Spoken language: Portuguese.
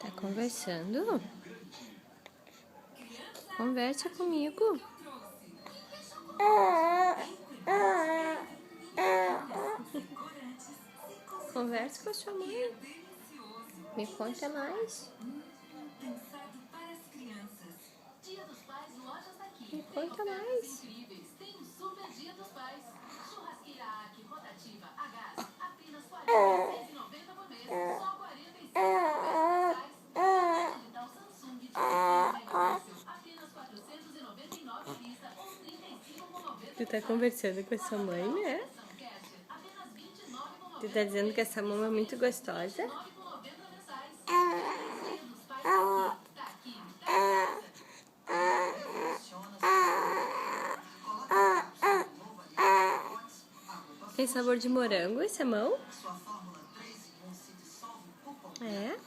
Tá conversando? Conversa comigo. Conversa com a sua mãe. Me conta mais. Me conta mais. Tu tá conversando com a sua mãe, né? Tu tá dizendo que essa mama é muito gostosa? Tem sabor de morango esse mão? É?